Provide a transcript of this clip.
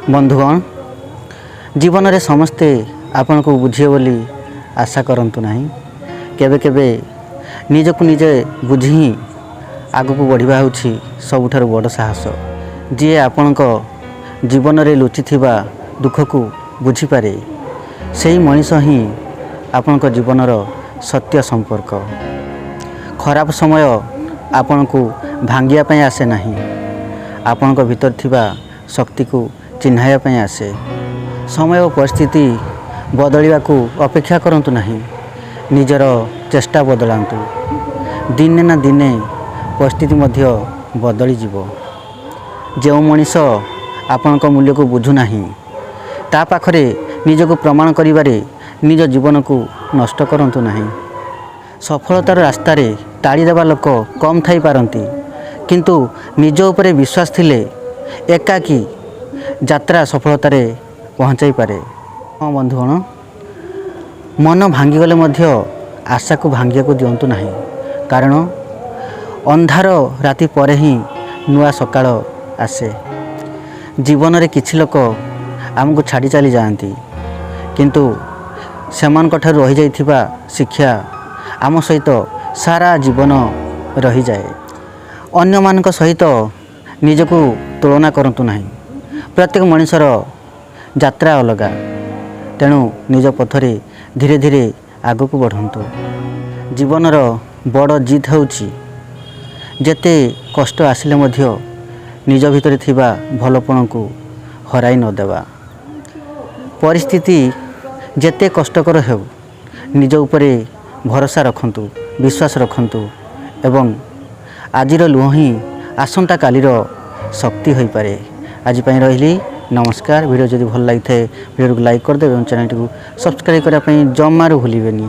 बंधुगण जीवन में समस्ते आपण को बुझे बोली आशा करंतु नहीं। केबे केबे निजक निजे बुझी ही आग को बढ़िया होछि सबुठार बड़ साहस। जी आपण जीवन में लुचि दुख को बुझीपारे से मनीष ही आपण जीवनर सत्य संपर्क। खराब समय आपण को भांगिया आसे नहीं, आपण भीतर थिबा शक्ति को चिन्हाया पई आसे। समय और परिस्थिति बदलिया को अपेक्षा करंतु नहीं, निजर चेष्टा बदलांतु। दिने ना दिने परिस्थिति मध्य बदली जीवो। जो मनीष आपण मूल्य को बुझु नहीं ता पाखरे निजको प्रमाण करिबारे निज जीवन को नष्ट करंतु नहीं। सफलतार रास्ता रे ताड़ी देवा लोक कम थाई पारंती, किंतु निज उपरे विश्वास थिले एकाकी यात्रा सफलतार पहुँचाई पारे। हाँ बंधुगण, मन भांगीगले मध्य आशा को भांगिया को दिंतु नहीं, कारण अंधार राति परे ही नुआ सकाळ आसे। जीवन रे किछि लोक आमको छाड़ी चली जाती, किंतु सेमान ठारू रही जाइथिबा शिक्षा आम सहित सारा जीवन रही जाए। अन्य मानक सहित निजको तुलना करंतु नहीं। प्रत्येक मनुष्यर यात्रा अलगा, तेणु निज पथरे धीरे धीरे आग को बढ़ंतु। जीवनर बड़ जीत होउछि जेते कष्ट आसिले मध्य निज भितर थिबा भलपण को हराई न देवा। परिस्थिति जेते कष्टकर हो निज उपरे भरोसा रखंतु, विश्वास रखंतु एवं आजिर लुह ही आसंता कालीर शक्ति होई पारे। आज पई रहिली नमस्कार। वीडियो जदि भल लगी थे वीडियो को लाइक कर देबे और चैनल को सब्सक्राइब करने जमारू भूलिबेनी।